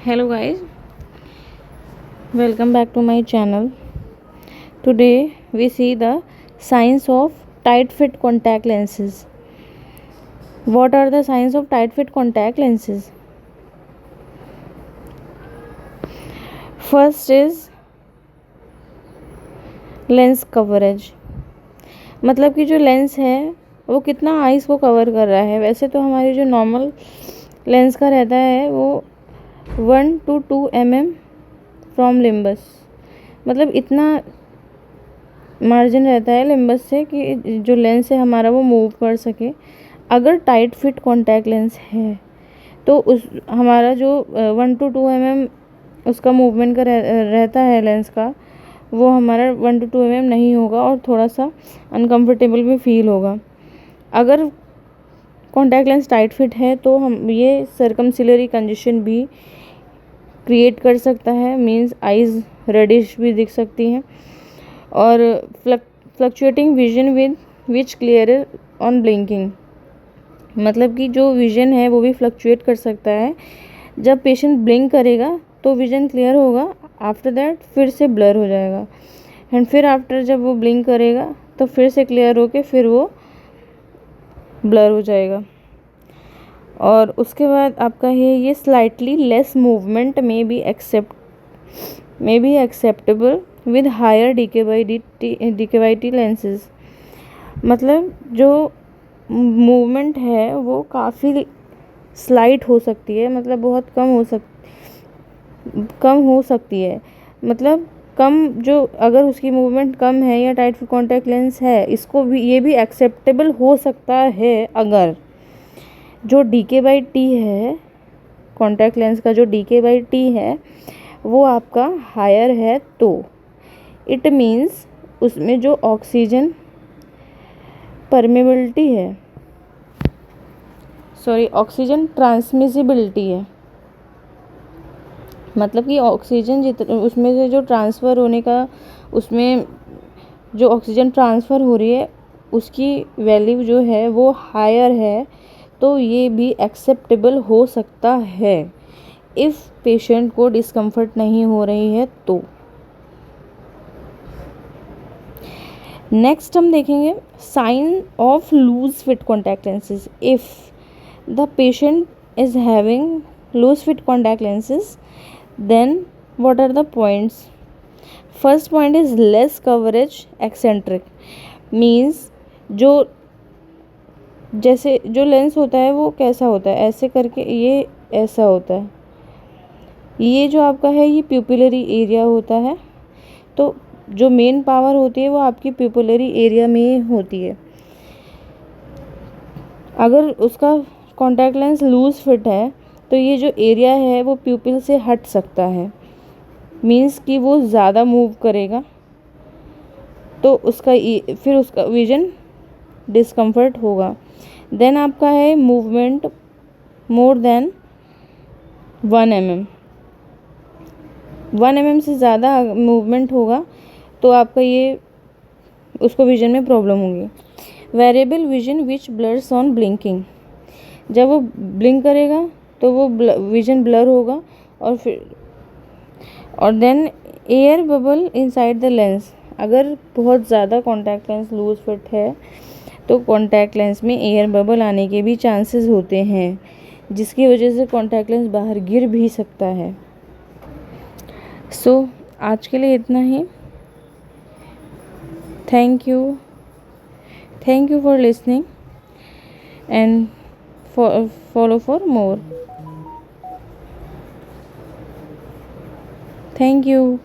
Hello guys, welcome back to my channel. Today we see the signs of tight fit contact lenses. What are the signs of tight fit contact lenses? First is lens coverage, मतलब कि जो lens है वो कितना ice को cover कर रहा है। वैसे तो हमारी जो नॉर्मल लेंस का रहता है वो 1 to 2 mm फ्रॉम लिम्बस, मतलब इतना मार्जिन रहता है लिम्बस से कि जो लेंस है हमारा वो मूव कर सके। अगर टाइट फिट कॉन्टैक्ट लेंस है तो उस हमारा जो 1 to 2 mm उसका मूवमेंट का रहता है लेंस का, वो हमारा 1 to 2 mm नहीं होगा और थोड़ा सा अनकम्फर्टेबल भी फील होगा। अगर कॉन्टैक्ट लेंस टाइट फिट है तो हम ये सर्कमसिलरी कंजेशन भी क्रिएट कर सकता है, मींस आइज़ रेडिश भी दिख सकती हैं और fluctuating vision with which clear on blinking, मतलब कि जो विजन है वो भी फ्लक्चुएट कर सकता है। जब पेशेंट ब्लिंक करेगा तो विजन क्लियर होगा, आफ्टर दैट फिर से ब्लर हो जाएगा एंड फिर आफ्टर जब वो ब्लिंक करेगा तो फिर से क्लियर होके फिर वो ब्लर हो जाएगा। और उसके बाद आपका है ये स्लाइटली लेस मूवमेंट में be acceptable with higher DKYT lenses, मतलब जो मूवमेंट है वो काफ़ी स्लाइट हो सकती है, मतलब बहुत कम हो सकती है, मतलब कम जो अगर उसकी मूवमेंट कम है या टाइट फिट कॉन्टैक्ट लेंस है इसको भी ये भी एक्सेप्टेबल हो सकता है अगर जो DKT है, कॉन्टैक्ट लेंस का जो DKT है वो आपका हायर है तो इट मीन्स उसमें जो ऑक्सीजन परमेबिलिटी है, ऑक्सीजन ट्रांसमिसिबिलिटी है, मतलब कि ऑक्सीजन उसमें से जो ट्रांसफ़र होने का, उसमें जो ऑक्सीजन ट्रांसफ़र हो रही है उसकी वैल्यू जो है वो हायर है, तो ये भी एक्सेप्टेबल हो सकता है इफ़ पेशेंट को डिस्कम्फर्ट नहीं हो रही है तो। नेक्स्ट हम देखेंगे sign of loose fit contact lenses. If the patient is having loose fit contact lenses then what are the points. First point is less coverage eccentric, means जो जैसे जो लेंस होता है वो कैसा होता है, ऐसे करके ये ऐसा होता है, ये जो आपका है ये प्यूपिलरी एरिया होता है, तो जो मेन पावर होती है वो आपकी प्यूपिलरी एरिया में होती है। अगर उसका कॉन्टैक्ट लेंस लूज फिट है तो ये जो एरिया है वो प्यूपिल से हट सकता है, मीन्स कि वो ज़्यादा मूव करेगा तो फिर उसका विजन डिस्कम्फर्ट होगा। देन आपका है movement more than 1 mm, 1 mm से ज़्यादा मूवमेंट होगा तो आपका ये उसको विजन में प्रॉब्लम होगी। Variable vision which blurs on blinking, जब वो ब्लिंक करेगा तो वो विजन ब्लर होगा और then air bubble inside the lens, अगर बहुत ज़्यादा कॉन्टैक्ट लेंस लूज फिट है तो कॉन्टैक्ट लेंस में एयर बबल आने के भी चांसेस होते हैं, जिसकी वजह से कॉन्टैक्ट लेंस बाहर गिर भी सकता है। सो आज के लिए इतना ही। Thank you for listening and follow for more. Thank you.